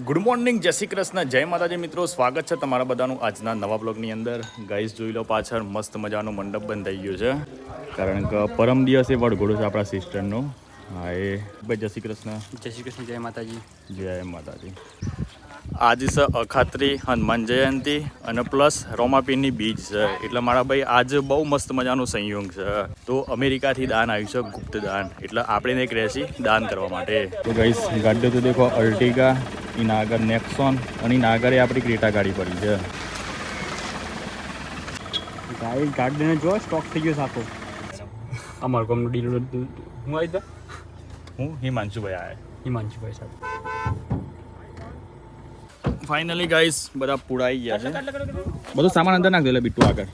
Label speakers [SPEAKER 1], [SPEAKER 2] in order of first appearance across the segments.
[SPEAKER 1] Good morning, જય શ્રી કૃષ્ણ, જય માતાજી મિત્રો. સ્વાગત છે તમારા બધાનું આજના નવા બ્લોગની અંદર. ગાઈસ જોઈ લો, પાછળ મસ્ત મજાનો મંડપ બંધાઈ ગયો છે, કારણ કે પરમ દિવસે વડઘોડો છે આપણા સિસ્ટરનો. હા એ ભાઈ, જય શ્રી કૃષ્ણ.
[SPEAKER 2] જય શ્રી કૃષ્ણ, જય માતાજી.
[SPEAKER 1] જય માતાજી. આજે છે અખાત્રી હનુમાન જયંતિ અને પ્લસ રોમાપીરની બીજ છે, એટલે મારા ભાઈ આજે બહુ મસ્ત મજાનો સંયોગ છે. તો અમેરિકાથી દાન આવ્યું છે, ગુપ્ત દાન, એટલે આપણે એક રહેશી દાન કરવા માટે. તો ગાઈસ ગાડી તો દેખો, અર્ટિગા, એના આગળ નેક્સોન અને એના આગળ આપણી ક્રેટા ગાડી પડી છે.
[SPEAKER 2] ગાડીને જો સ્ટોક થઈ ગયો સાકો. અમારો કોમનો ડીલર હું આવી દા.
[SPEAKER 1] હું હિમાંશુભાઈ આવ્યા.
[SPEAKER 2] હિમાંશુભાઈ સાહેબ.
[SPEAKER 1] ફાઇનલી ગાઈસ બધા પુડાઈ ગયા છે. બધો સામાન અંદર નાખ દે બિટ્ટુ આગળ.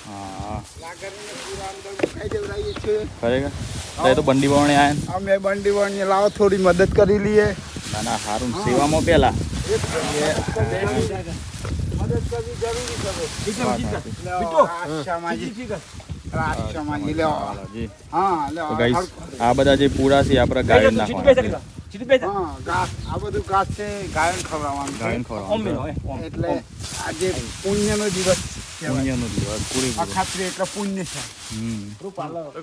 [SPEAKER 1] હા ખરેખર તો બંડી બવણે આયા.
[SPEAKER 3] અમે બંડી વણને લાવો, થોડી મદદ કરી લઈએ.
[SPEAKER 1] ના ના, સારું. સેવામાં પેલા
[SPEAKER 3] મદદ કરવી જરૂરી છે.
[SPEAKER 1] આ બધા જે પૂરા છે આપણે ગાય નાખવાના.
[SPEAKER 3] આ બધું ઘાસ છે, ગાયન ખવડાવવાનું. એટલે આજે પુણ્યનો દિવસ અખાત્રી, એટલે પુણ્ય છે.
[SPEAKER 1] તો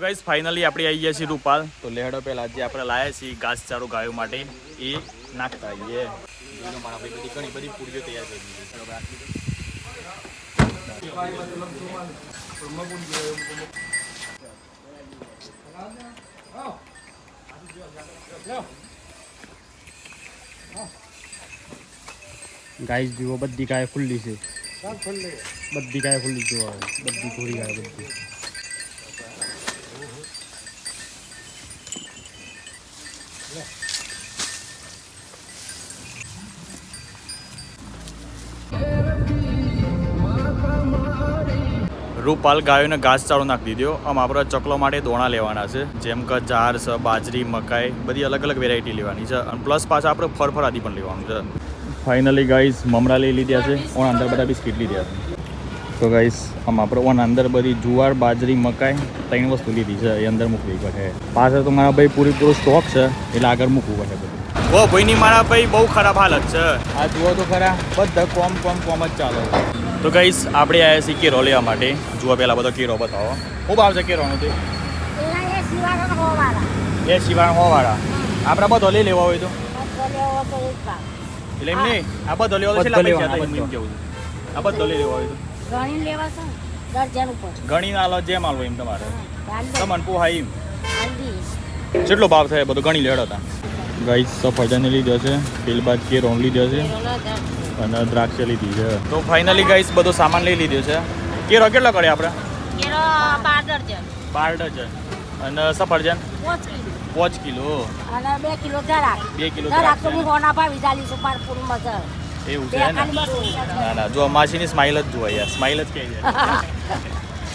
[SPEAKER 1] ગાઈસ ફાઇનલી આપણે આવી ગયા છીએ રૂપાલ. તો લેહડો પહેલા જે આપણે લાયા છીએ ઘાસચારો ગાયો માટે એ નાખતા આવીએ. મારા ભાઈ બધી ઘણી બધી પૂરીઓ તૈયાર કરી દીધી.
[SPEAKER 2] ગાઈસ જુઓ, બધી ગાય ખુલ્લી છે. બધી ગાય ખુલ્લી જોવા, બધી ઘોડી ગાય બધી.
[SPEAKER 1] રૂપાલ ગાયોને ઘાસચારો નાખી દીધો. આમ આપણે ચકલો માટે દોણા લેવાના છે, જેમ કે જાર છે, બાજરી, મકાઈ, બધી અલગ અલગ વેરાયટી લેવાની છે. અને પ્લસ પાછા આપણે ફરફરાદી પણ લેવાનું છે. ફાઇનલી ગાઈસ મમરા લઈ લીધા છે, ઓન અંદર બધા બિસ્કીટ લીધા છે. તો ગાઈસ આમ આપણે ઓન અંદર બધી જુવાર, બાજરી, મકાઈ 3 વસ્તુ લીધી છે, એ અંદર મૂકવી પડે. પાછળ તો મારા ભાઈ પૂરેપૂરો સ્ટોક છે, એટલે આગળ મૂકવું પડે બધું. ઓ ભાઈની મારા ભાઈ બહુ ખરાબ હાલત છે. આ જુઓ તો ખરા, બધા કોમ જ ચાલે. તો ગાઈસ આપણે આવ્યા છીએ કેરો લેવા માટે. જુઓ પહેલાં બધો કેરો બતાવો. ખૂબ આવશે કેરોનો તે? એ શિવાણ હોવાળા. આપણે બધો લઈ લેવા હોય તો એટલે એમ નહીં, આ બધો લેવા છે, કેવું છે આ બધો લઈ લેવા હોય તો ગણી ના લો, જેમ આલો એમ તમારે તમને પોહાય એમ. કેટલો ભાવ થાય બધો ગણી લેડો હતા. ગાઈસ સફરજન લીધો છે, પેલ બાદ કેરો લીધો છે અને દ્રાક્ષ લીધી છે. તો ફાઇનલી ગાઈસ બધો સામાન લઈ લીધો છે. કેરો કેટલો કરે આપણે? 12 ડઝન. અને સફરજન 5 કિલો.
[SPEAKER 4] 2 કિલો દ્રાક્ષ.
[SPEAKER 1] 2 કિલો
[SPEAKER 4] દ્રાક્ષ તો હું હોના ભાવી ચાલી છું પર પૂરું મજા.
[SPEAKER 1] એવું છે ને? ના ના, જો માસીની સ્માઈલ જ જોવા યાર, સ્માઈલ જ કહી જાય.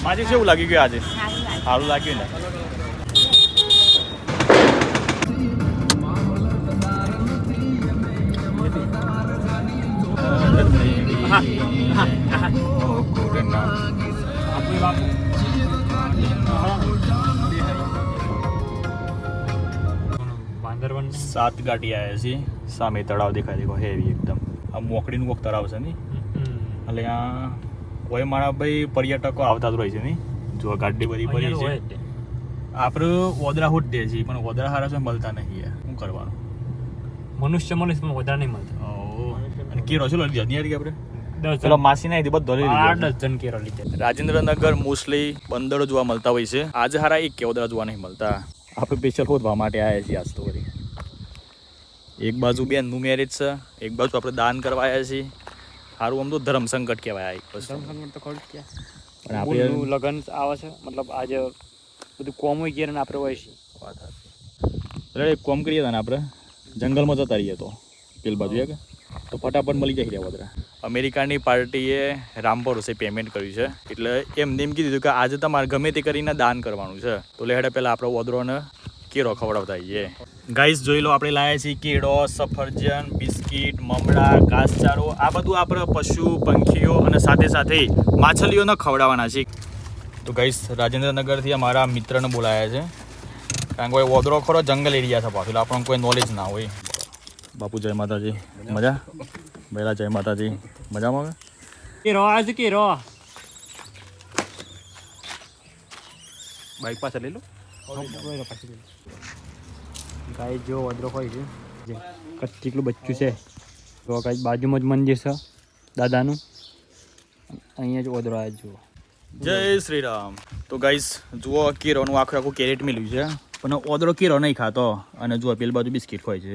[SPEAKER 1] માસી કેવું લાગ્યું કે આજે? સારું લાગ્યું ને? સાત ગાડી આવ્યા છે. સામે તળાવ દેખાય, દેખો હેવી એકદમ. આ મોકડીનું કોક તળાવ છે ને, એટલે આ કોઈ મારા ભાઈ પર્યટકો આવતા જ રહે છે ને. જો ગાડી બધી પડી છે. આપણે ઓદરા હોટ દે છે, પણ ઓદરા હારા છે મળતા નહીં યાર. શું કરવાનું?
[SPEAKER 2] મનુષ્ય મળે પણ વધારે નહીં મળતા.
[SPEAKER 1] અને કેરો છે જની આપણે
[SPEAKER 2] 10
[SPEAKER 1] પેલો માસી ના બધો લઈ લીધો.
[SPEAKER 2] 8 ડઝન કેરો લીધે.
[SPEAKER 1] રાજેન્દ્રનગર મોસ્ટલી બંદરો જોવા મળતા હોય છે. આજે હારા એક કેવદરા જોવા નહીં મળતા. આપણે સ્પેશિયલ શોધવા માટે આવ્યા છીએ આજ તો. એક બાજુ બેનનું મેરેજ છે, એક બાજુ આપણે દાન કરવા આવ્યા છીએ. સારું, આમ તો ધર્મ સંકટ કહેવાય.
[SPEAKER 2] આપણે લગ્ન આવે છે, મતલબ આજે બધું કોમ હોય ગયા ને આપણે હોય છે.
[SPEAKER 1] એટલે એક કોમ કરીએ ને, આપણે જંગલમાં જતા રહીએ તો પેલ બાજુ કે તો ફટાફટ મળી જાય વડોદરા. અમેરિકાની પાર્ટીએ રામ ભરોસે પેમેન્ટ કર્યું છે, એટલે એમને એમ કીધું કે આજે તમારે ગમે તે કરીને દાન કરવાનું છે. તો લેડે પહેલાં આપણે વડોદરાને કેરો ખવડાવતા આવીએ. ગાઈસ જોઈ લો, આપણે લાવ્યા છીએ કેળો, સફરજન, બિસ્કીટ, મમરા, ઘાસચારો. આ બધું આપણે પશુ, પંખીઓ અને સાથે સાથે માછલીઓને ખવડાવવાના છે. તો ગાઈસ રાજેન્દ્રનગરથી અમારા મિત્રને બોલાયા છે, કારણ કે ઓદરો ખરો જંગલ એરિયા છે પાછું આપણને કોઈ નોલેજ ના હોય. બાપુ જય માતાજી. મજા પહેલા જય માતાજી. મજામાં
[SPEAKER 2] કે રો આજ કે રો
[SPEAKER 1] બાઇક પાછળ લઈ લો.
[SPEAKER 2] ગાય જો વદરો હોય છે જે કેટલું બચ્ચું છે તો ગાય બાજુમાં જ મંદિર છે દાદાનું. અહીંયા જ વદરો આવે જુઓ.
[SPEAKER 1] જય શ્રી રામ. તો ગાઈસ જુઓ કેરોનું આખું કેરેટ મેલ્યું છે પણ ઓદરો કેરો નહીં ખાતો અને જુઓ પેલી બાજુ બિસ્કિટ ખોય છે.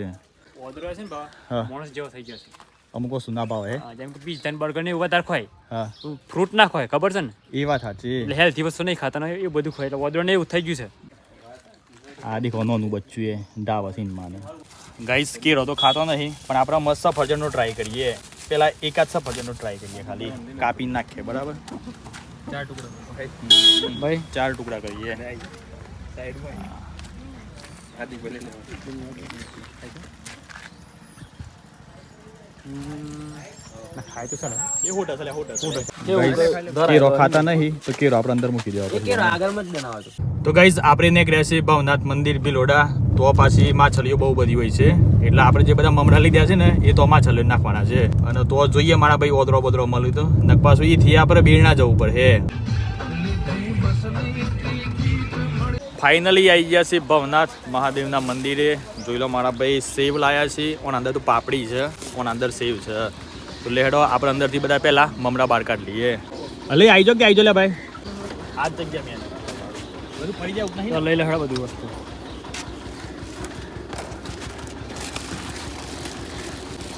[SPEAKER 2] વદરો છે ને બા
[SPEAKER 1] હા.
[SPEAKER 2] માણસ જેવો થઈ ગયો છે.
[SPEAKER 1] અમુક વસ્તુ ના ભાવે.
[SPEAKER 2] જેમ કે પીઝા ને બર્ગર ને એવું વધારે ખવાય.
[SPEAKER 1] હા
[SPEAKER 2] ફ્રૂટ ના ખવાય ખબર છે ને
[SPEAKER 1] એ વાત સાચી.
[SPEAKER 2] એટલે હેલ્ધી વસ્તુ નહીં ખાતા ને એ બધું ખવાય એટલે વદરો ને એવું થઈ ગયું છે.
[SPEAKER 1] આ દેખો નોનું બચ્ચું એ ડાવા સીન માને. ગાઈસ કેરો તો ખાતો નહીં પણ આપણે મસ્ત સફરજનનો ટ્રાય કરીએ. પેલા એકાદ સફરજનનો ટ્રાય કરીએ ખાલી કાપી નાખીએ બરાબર. 4 ટુકડા
[SPEAKER 2] ભાઈ
[SPEAKER 1] 4 ટુકડા કરીએ.
[SPEAKER 2] ખાય તો ચાલે.
[SPEAKER 1] એ હોટા ચાલે હોટા. કેરો ખાતા નહીં તો કેરો આપણે અંદર મૂકી દેવા પછી. તો ગાઈઝ આપણે એક રહેશે ભવનાથ મંદિર ભિલોડા. તો પાછી માછલીઓ બહુ બધી હોય છે એટલે આપણે જે બધા મમરા લીધા છે ને એ તો માછલીઓ નાખવાના છે અને તો જોઈએ મારા ભાઈ ઓદરો બોદરો મળ્યું તો નક પાછું એથી આપણે બેરણા જવું પડે. ફાઇનલી આવી ગયા છે ભવનાથ મહાદેવના મંદિરે. જોઈ લો મારા ભાઈ સેવ લાયા છે ઓન અંદર તો પાપડી છે ઓન અંદર સેવ છે. તો લેડો આપણે અંદરથી બધા પહેલા મમરા બહાર કાઢ લઈએ. અલે આવી જાઓ કે આવી જાઓ લે ભાઈ. આ જ જગ્યા મેં બધું પડી જાય નહીં.
[SPEAKER 2] તો લઈ લે હળા બધું વસ્તુ.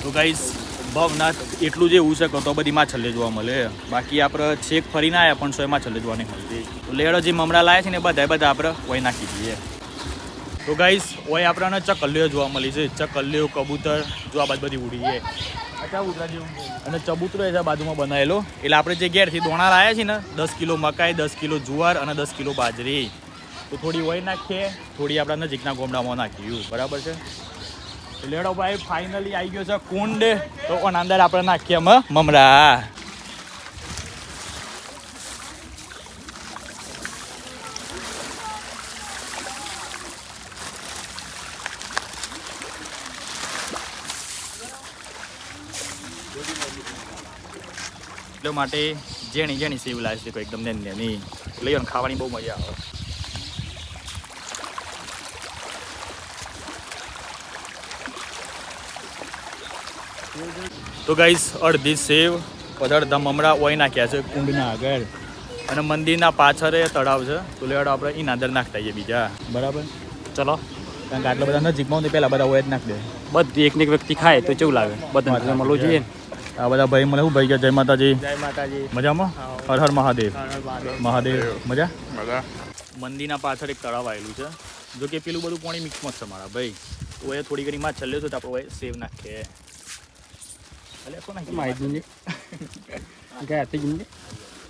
[SPEAKER 1] તો ગાઈસ ભવનાથ એટલું જ એવું છે કે તો બધી માછલીઓ જોવા મળે. બાકી આપણે છેક ફરીને આવ્યા પણ 100 માછલીઓ જોવા નહીં મળતી. તો લેડો જે મમરા લાયા છે ને બધા આપણે ઓય નાખી દઈએ. તો ગાઈસ ઓય આપણને ચકલીઓ જોવા મળી છે. ચકલીઓ કબૂતર જો આ બધી ઉડી છે અને ચબૂતરો એ બાજુમાં બનાવેલો. એટલે આપણે જે ઘેરથી દોણા લાયા છે ને 10 કિલો મકાઈ 10 કિલો જુવાર અને 10 કિલો બાજરી તો થોડી ઓય નાખીએ થોડી આપણા નજીકના ગોમડામાં નાખ્યું બરાબર છે. લેડો ભાઈ ફાઇનલી આવી ગયો છે કુંડ. તો ઓના અંદર આપણે નાખીએ મમરા. એટલે માટે જેણી જેણી સેવ લાવે છે કોઈ એકદમ નાની લઈ ખાવાની બહુ મજા આવે. તો ગાઈસ અડધી સેવ અડધા મમરા ઓય નાખ્યા છે કુંડના આગળ અને મંદિરના પાછળ તળાવ છે. તો લેવાડો આપણે એના અંદર નાખતા આવીએ બીજા બરાબર.
[SPEAKER 2] ચલો
[SPEAKER 1] કારણ કે આટલા બધા નજીકમાં તો પહેલાં બધા ઓય જ નાખી દે.
[SPEAKER 2] બધી એક ને એક વ્યક્તિ ખાય તો કેવું લાગે બધા મળવું જોઈએ ને.
[SPEAKER 1] આ બધા ભાઈ મને શું ભાઈ ગયા જય માતાજી.
[SPEAKER 2] જય માતાજી.
[SPEAKER 1] મજામાં હર હર મહાદેવ. મહાદેવ મજા. મંદિરના પાછળ એક તળાવ આવેલું છે. જો કે પેલું બધું પાણી મિક્સમાં જ છે મારા ભાઈ. તો એ થોડી ઘણી માં છલ્લ્યો છે તો આપણે સેવ નાખીએ. એટલે શું નાખીએ
[SPEAKER 2] માહિતી ગયા થઈ ગયું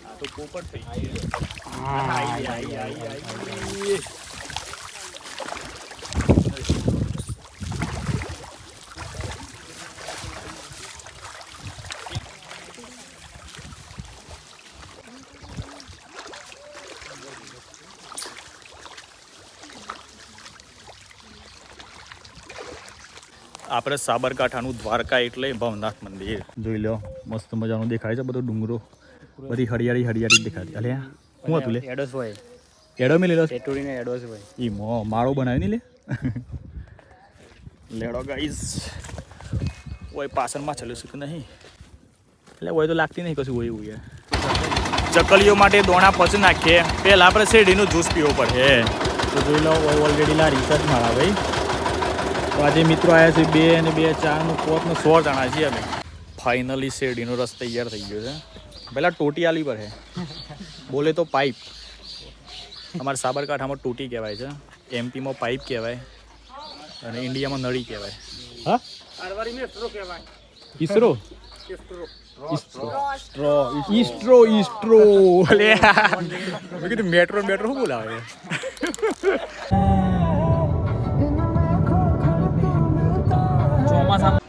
[SPEAKER 1] આ તો પોપટ થઈ આપણે સાબરકાંઠાનું દ્વારકા એટલે ભવનાથ મંદિર. જોઈ લો મસ્ત મજાનું દેખાય છે બધો ડુંગરો બધી હરિયાળી હરિયાળી દેખાતી. અલે શું હતું લે
[SPEAKER 2] એડોસ હોય
[SPEAKER 1] એડો મેં લેલો
[SPEAKER 2] ટેટુરીને એડોસ હોય
[SPEAKER 1] ઈ માળો બનાવી નહીં લે. લેડો ગાઈસ ઓય પાછળમાં ચાલ્યું છે કે નહીં એટલે ઓય તો લાગતી નહીં કશું હોય એવું યાર. ચકલીઓ માટે દોણા પછી નાખીએ પહેલાં આપણે શેરડીનો જ્યુસ પીવો પડે. તો જોઈ લો ઓય ઓલરેડી લા રિસર્ચ મારા ભાઈ. તો આજે મિત્રો આવ્યા છે 2 અને 2 4 નું 5 નું 100 જણા છીએ અમે. ફાઇનલી શેરડીનો રસ તૈયાર થઈ ગયો છે. પહેલાં ટોટી આલી પર હે બોલે તો પાઇપ. અમારા સાબરકાંઠામાં ટોટી કહેવાય છે, એમપીમાં પાઇપ કહેવાય અને ઇન્ડિયામાં નળી કહેવાય. હા ઈસરો ઈસ્ટ્રો અલે મેં કીધું મેટ્રો શું બોલાવે. ચોમાસામાં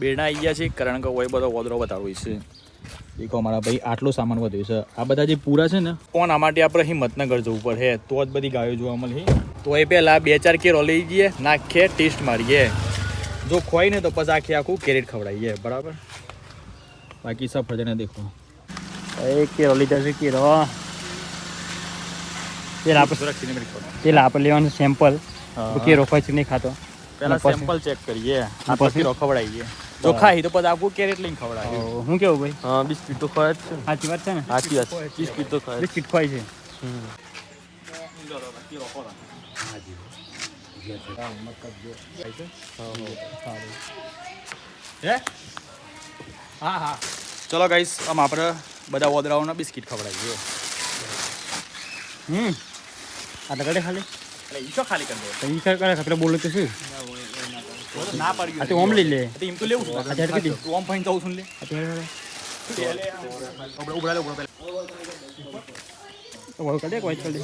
[SPEAKER 1] બેડા આવી ગયા છે કારણ કે હોય બધો વોદરો બતાડવો છે. દેખો અમારા ભાઈ આટલો સામાન વધ્યો છે. આ બધા જે પૂરા છે ને કોના માટે આપણે હિંમતનગર જવું પડે તો જ બધી ગાયો જોવા મળે. તો એ પહેલાં 2-4 કેરો લઈ જઈએ, નાખીએ, ટેસ્ટ મારીએ. જો ખોઈ ને તો પછી આખું કેરેટ ખવડાવીએ. બરાબર. બાકી સફરજન દેખો
[SPEAKER 2] એક કેરો લીધા છે કેરો. પેલા આપણે લેવાનું સેમ્પલ કેરો કોઈ નહીં ખાતો.
[SPEAKER 1] પહેલા સેમ્પલ ચેક કરીએ, આ પછી કેરો ખવડાવીએ. જો ખાઈ તો પછી આખું કેરેટ લઈને ખવડાવીએ.
[SPEAKER 2] હું કેવું ભાઈ?
[SPEAKER 1] હા, બિસ્કિટ તો ખવાય જ છે.
[SPEAKER 2] સાચી વાત છે ને?
[SPEAKER 1] સાચી વાત. બિસ્કિટ તો ખવાય.
[SPEAKER 2] બિસ્કિટ ખવાય છે.
[SPEAKER 1] હા હા, ચલો ગાઈસ, આમ આપણે બધા વોદરાઓના બિસ્કિટ ખવડાવીએ.
[SPEAKER 2] આ તો કરે ખાલી
[SPEAKER 1] એટલે ઈ તો ખાલી કરી દે.
[SPEAKER 2] તો ઈ કરે ખતરા બોલે તો શું?
[SPEAKER 1] ના પાડી
[SPEAKER 2] આ તો ઓમ લઈ લે.
[SPEAKER 1] એમ તો લેવું છે.
[SPEAKER 2] ઝાડ કીધી.
[SPEAKER 1] તું ઓમ ફાઈન જાઉં છું લે. ઉભરા લે
[SPEAKER 2] તો વળ કરી દે કોઈ કરી દે.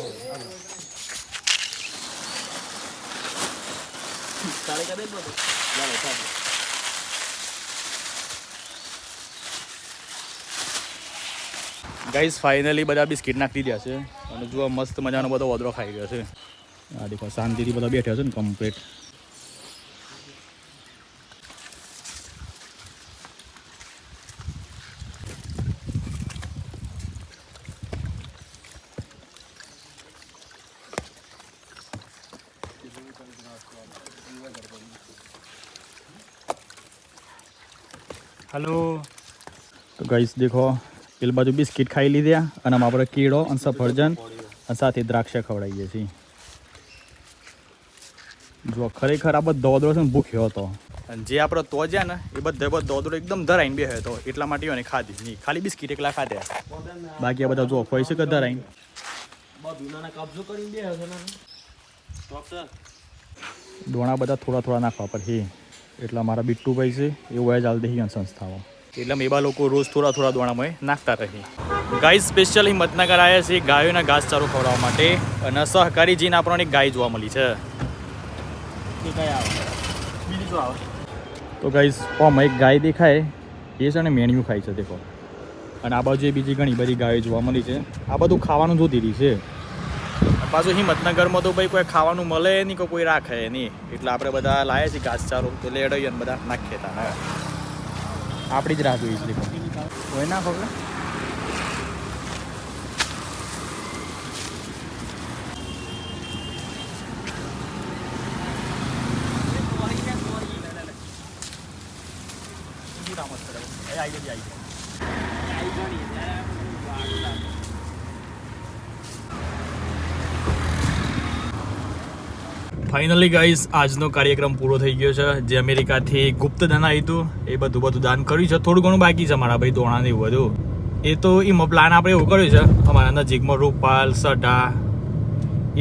[SPEAKER 1] ગાઈસ ફાઇનલી બધા બિસ્કિટ નાખી દીધા છે અને જો મસ્ત મજાનો બધો વોદરો ખાઈ ગયો છે. આ દેખો શાંતિથી બધા બેઠા છે ને કમ્પ્લીટ.
[SPEAKER 2] હલો.
[SPEAKER 1] તો ગાઈસ દેખો પેલી બાજુ બિસ્કિટ ખાઈ લીધા અને આમ આપણે કીડો અને સફરજન અને સાથે દ્રાક્ષ ખવડાવીએ છીએ. જો ખરેખર આ બધો દોદરો છે ને ભૂખ્યો હતો અને જે આપણે તો જ્યાં ને એ બધો દોદરો એકદમ ધરાઈને બેહ્યો હતો એટલા માટે એને ખાધી નહીં. ખાલી બિસ્કિટ એકલા ખાધ્યા. બાકી આ બધા જો ખોઈ છે કે ધરાઈને દોણા બધા થોડા થોડા નાખવા પડે. એટલા મારા બિટ્ટુભાઈ છે એવું જ હાલ દહીં સંસ્થાઓ એટલે એવા લોકો રોજ થોડા થોડા દોણામાં નાખતા રહી. ગાય સ્પેશિયલ હિંમતનગર આવ્યા છે ગાયોના ઘાસચારો ખવડાવવા માટે અને સહકારી જીન આપણને એક ગાય જોવા મળી છે. તો ગાઈસ ઓમાં એક ગાય દેખાય એ છે ને મેણિયું ખાય છે દેખો. અને આ બાજુ બીજી ઘણી બધી ગાયો જોવા મળી છે. આ બધું ખાવાનું જોતી રહી છે. પાછું હિંમતનગરમાં તો ભાઈ કોઈ ખાવાનું મળે નહીં કે કોઈ રાખે નહીં એટલે આપણે બધા લાવ્યા છીએ ઘાસચારો તો લેડાઈએ ને બધા નાખીએ તા. આપણી જ રાહ જોઈએ છે કોઈ ના ખબર. ફાઇનલી ગાઈસ આજનો કાર્યક્રમ પૂરો થઈ ગયો છે. જે અમેરિકાથી ગુપ્ત ધન આવ્યું હતું એ બધું દાન કર્યું છે. થોડું ઘણું બાકી છે મારા ભાઈ દોણાને એવું બધું. એ તો એમાં પ્લાન આપણે એવું કર્યું છે અમારા નજીકમાં રૂપાલ સટા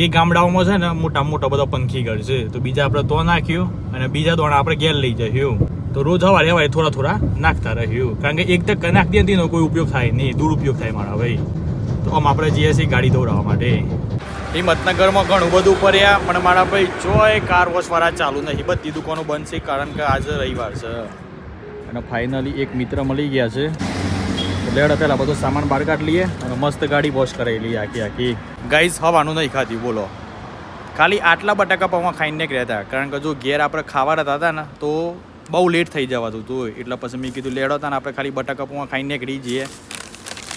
[SPEAKER 1] એ ગામડાઓમાં છે ને મોટા બધા પંખી ઘર છે તો બીજા આપણે તો નાખ્યું અને બીજા દોણા આપણે ઘેર લઈ જઈશું. તો રોજ હવારે થોડા નાખતા રહ્યું કારણ કે એક તક નાખતી હતી એનો કોઈ ઉપયોગ થાય નહીં, દુરુપયોગ થાય મારા ભાઈ. તો આમ આપણે જઈએ છીએ ગાડી દોડાવવા માટે. હિંમતનગરમાં ઘણું બધું ફર્યા પણ મારા ભાઈ જોય કાર વોશ વાળા ચાલુ નથી, બધી દુકાનો બંધ છે કારણ કે આજે રવિવાર છે. અને ફાઇનલી એક મિત્ર મળી ગયા છે. લેડા પહેલાં બધો સામાન બહાર કાઢ લઈએ અને મસ્ત ગાડી વોશ કરાવી લઈએ આખી. ગાઈસ હવાનું નહીં ખાધી બોલો, ખાલી આટલા બટાકા પૌવા ખાઈને નીકળ્યા હતા કારણ કે જો ઘેર આપણે ખાવા રહેતા હતા ને તો બહુ લેટ થઈ જવાતું હતું એટલે પછી મેં કીધું લેડો હતા ને આપણે ખાલી બટાકા પૌવા ખાઈને નીકળી જઈએ.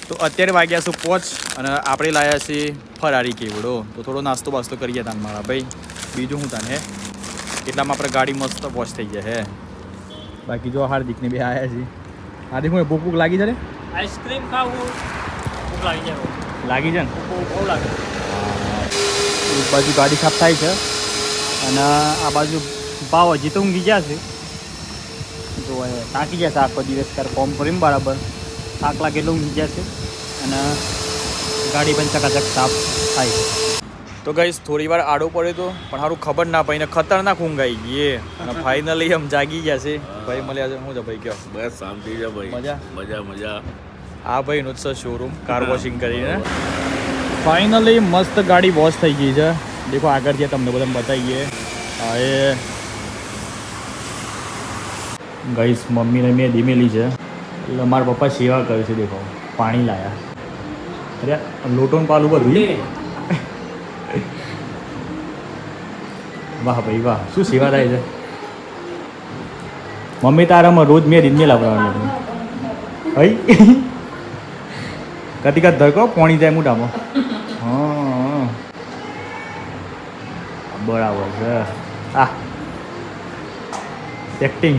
[SPEAKER 1] તો અત્યારે વાગ્યા છે 5 અને આપણે લાવ્યા છીએ ફરારી કેવડો. તો થોડો નાસ્તો બાસ્તો કરીએ તાન મારા ભાઈ. બીજું શું તાને એટલામાં આપણે ગાડી મસ્ત વોશ થઈ જાય હે. બાકી જો હાર્દિકને બે આવ્યા છીએ. હાર્દિક મને ભૂખ લાગી છે ને?
[SPEAKER 2] આઈસ્ક્રીમ ખાવું ભૂખ લાગી જાય.
[SPEAKER 1] લાગી છે ને?
[SPEAKER 2] બહુ લાગે.
[SPEAKER 1] એક બાજુ ગાડી સાફ થાય છે
[SPEAKER 2] અને આ બાજુ ભાવ હજી તો ઊંઘી ગયા છે. જો થાકી ગયા છે આખો દિવસ તાર ફોર્મ કરીને બરાબર થાક લાગે એટલે ઊંઘી ગયા છે અને ગાડી પણ ચકાચક સાફ થાય છે.
[SPEAKER 1] તો ગાઈસ થોડી વાર આડો પડ્યો તો પણ સારું ખબર ના પડી ને ખતરનાક ઊંઘ આવી ગઈ અને ફાઇનલી આમ જાગી ગયા છે. ભાઈ મળ્યા છે. શું છે ભાઈ? કયો
[SPEAKER 3] બસ શાંતિ છે ભાઈ. મજા.
[SPEAKER 1] આ ભાઈનું જ છે શોરૂમ કાર વોશિંગ કરીને. ફાઇનલી મસ્ત ગાડી વોશ થઈ ગઈ છે. દેખો આગળથી તમને બધા બતાવીએ. હા એ ગાઈસ મમ્મીને મેં ધીમેલી છે એટલે મારા પપ્પા સેવા કરે છે. દેખો પાણી લાયા. અરે લોટોન પાલું બધું. વાહ ભાઈ વાહ, શું સેવા થાય છે. મમ્મી તારામાં રોજ મેં રીતને લાવવાનું હઈ કતિકા ધરકો પોણી જાય મોટામાં. હા બરાબર છે. એક્ટિંગ.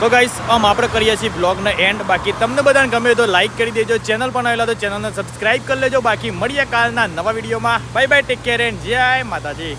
[SPEAKER 1] તો ગાઈસ આપણે કરીએ છીએ બ્લોગનો એન્ડ. બાકી તમને બધાને ગમે તો લાઈક કરી દેજો, ચેનલ પર આવેલા તો ચેનલને સબસ્ક્રાઇબ કરી લેજો. બાકી મળીએ કાલના નવા વિડીયોમાં. Bye bye, take care and જય માતાજી.